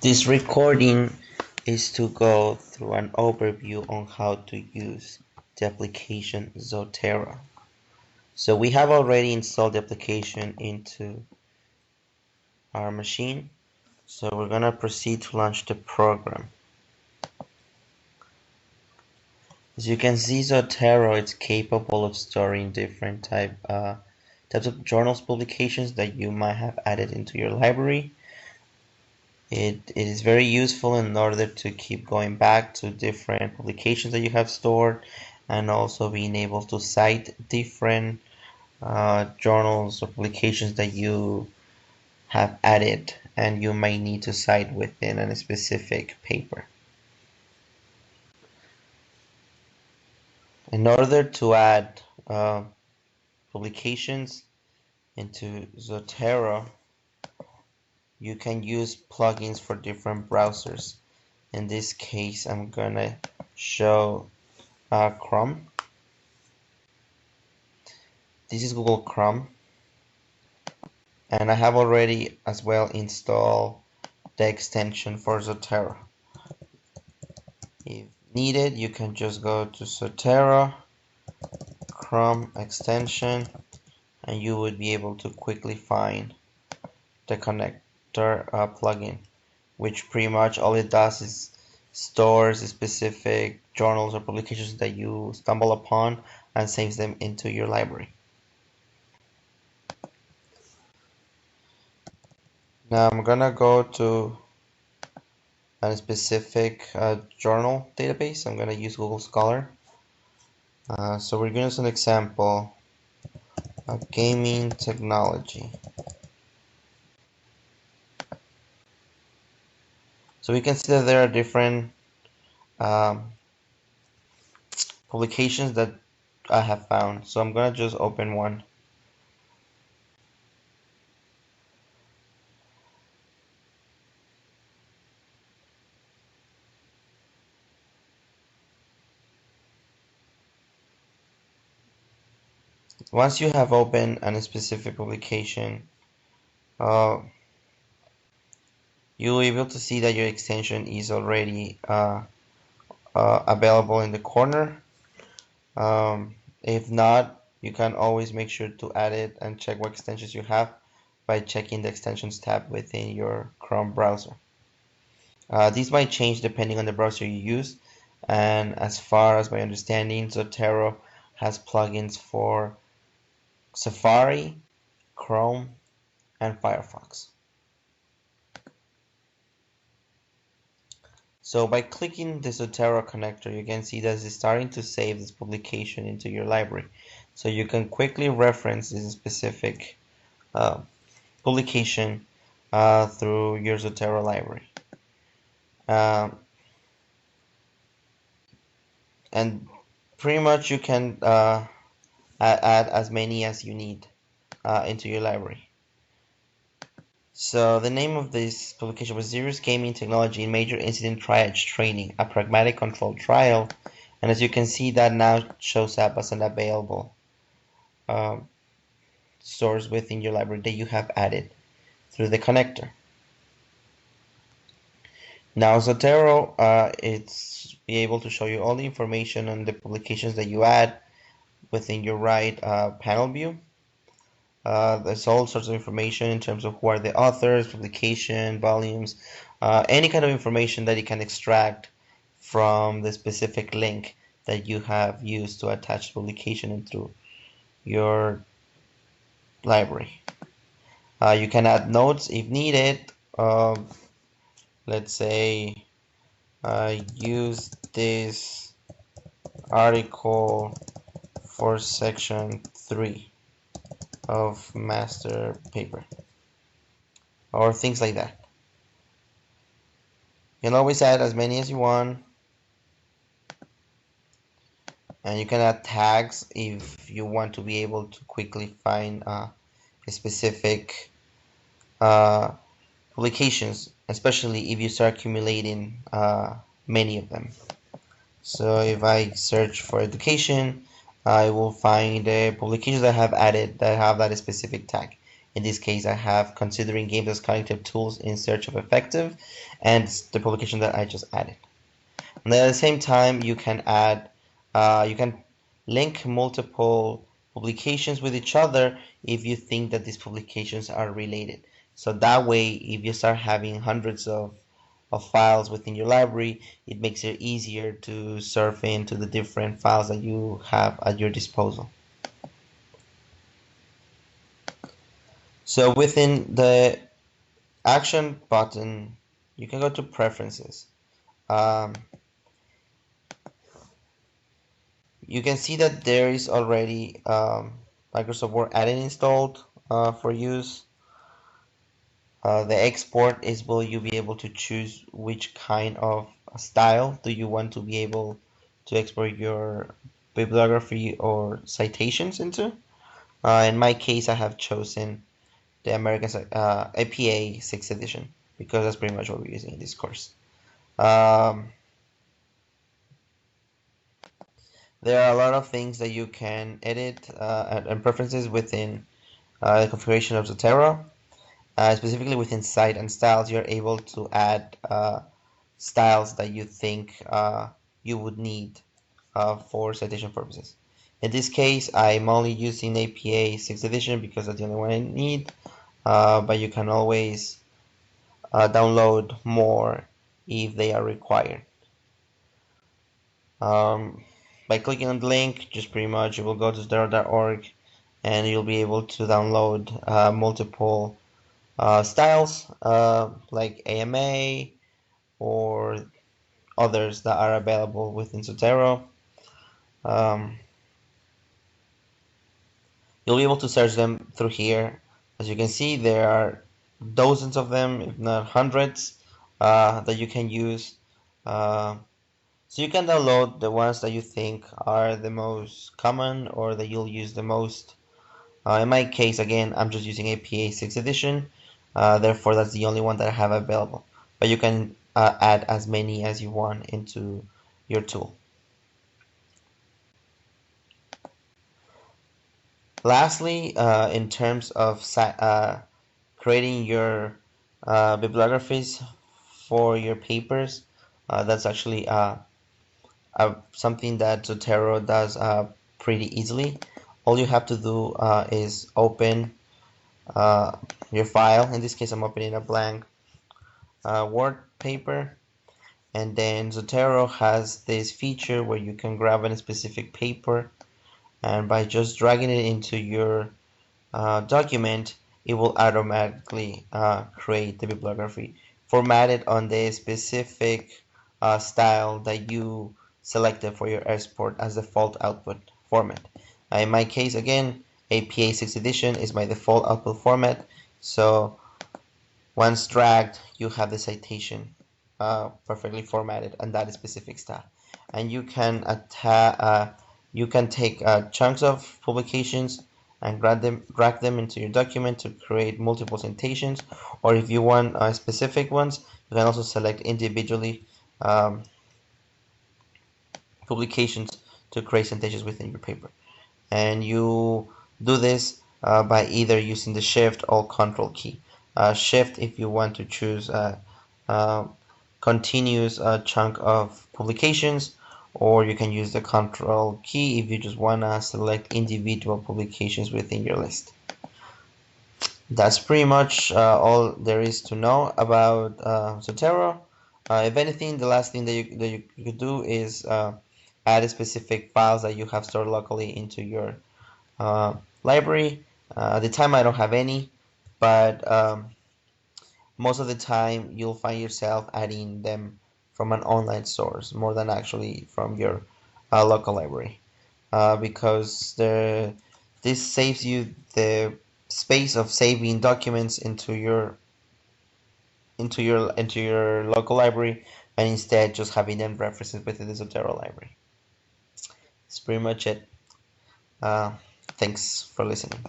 This recording is to go through an overview on how to use the application Zotero. So we have already installed the application into our machine. So we're going to proceed to launch the program. As you can see, Zotero is capable of storing different types of journals publications that you might have added into your library. It is very useful in order to keep going back to different publications that you have stored, and also being able to cite different journals or publications that you have added and you may need to cite within a specific paper. In order to add publications into Zotero, you can use plugins for different browsers. In this case, I'm gonna show Chrome. This is Google Chrome, and I have already as well installed the extension for Zotero. If needed, you can just go to Zotero, Chrome extension, and you would be able to quickly find the connector plugin, which pretty much all it does is stores specific journals or publications that you stumble upon and saves them into your library. Now I'm gonna go to a specific journal database. I'm gonna use Google Scholar. So we're gonna use an example of gaming technology. So we can see that there are different publications that I have found. So I'm gonna just open one. Once you have opened a specific publication, you'll be able to see that your extension is already available in the corner. If not, you can always make sure to add it and check what extensions you have by checking the extensions tab within your Chrome browser. These might change depending on the browser you use, and as far as my understanding, Zotero has plugins for Safari, Chrome, and Firefox. So by clicking the Zotero connector, you can see that it's starting to save this publication into your library. So you can quickly reference this specific publication through your Zotero library. And pretty much you can add as many as you need into your library. So the name of this publication was Serious Gaming Technology in Major Incident Triage Training, a Pragmatic Control Trial. And as you can see, that now shows up as an available source within your library that you have added through the connector. Now Zotero, it's be able to show you all the information on the publications that you add within your right panel view. There's all sorts of information in terms of who are the authors, publication, volumes, any kind of information that you can extract from the specific link that you have used to attach the publication into your library. You can add notes if needed. Let's say use this article for section 3 of master paper, or things like that. You can always add as many as you want, and you can add tags if you want to be able to quickly find a specific publications, especially if you start accumulating many of them. So if I search for education, I will find the publications that I have added that have that specific tag. In this case, I have considering games as cognitive tools in search of effective, and the publication that I just added. And then at the same time, you can add, you can link multiple publications with each other if you think that these publications are related. So that way, if you start having hundreds of files within your library, it makes it easier to surf into the different files that you have at your disposal. So within the action button, you can go to preferences. You can see that there is already Microsoft Word add-in installed for use. The export is will you be able to choose which kind of style do you want to be able to export your bibliography or citations into. In my case, I have chosen the American APA 6th edition because that's pretty much what we're using in this course. There are a lot of things that you can edit and preferences within the configuration of Zotero. Specifically within cite and styles, you're able to add styles that you think you would need for citation purposes. In this case, I'm only using APA 6th edition because that's the only one I need, but you can always download more if they are required. By clicking on the link, just pretty much you will go to zotero.org and you'll be able to download multiple styles like AMA or others that are available within Zotero. You'll be able to search them through here. As you can see, there are dozens of them, if not hundreds, that you can use. So you can download the ones that you think are the most common or that you'll use the most. In my case, again, I'm just using APA 6th edition, therefore that's the only one that I have available. But you can add as many as you want into your tool. Lastly, in terms of creating your bibliographies for your papers, that's actually something that Zotero does pretty easily. All you have to do is open your file. In this case, I'm opening a blank Word paper, and then Zotero has this feature where you can grab a specific paper, and by just dragging it into your document, it will automatically create the bibliography formatted on the specific style that you selected for your export as default output format. In my case, again, APA 6th edition is my default output format, so once dragged, you have the citation perfectly formatted on that specific style, and you can take chunks of publications and drag them into your document to create multiple citations, or if you want specific ones, you can also select individually publications to create citations within your paper. And you do this by either using the Shift or Control key. Shift if you want to choose a continuous chunk of publications, or you can use the Control key if you just want to select individual publications within your list. That's pretty much all there is to know about Zotero. If anything, the last thing that you could do is add specific files that you have stored locally into your library. At the time I don't have any, but most of the time you'll find yourself adding them from an online source more than actually from your local library, because this saves you the space of saving documents into your local library, and instead just having them referenced within the Zotero library. That's pretty much it. Thanks for listening.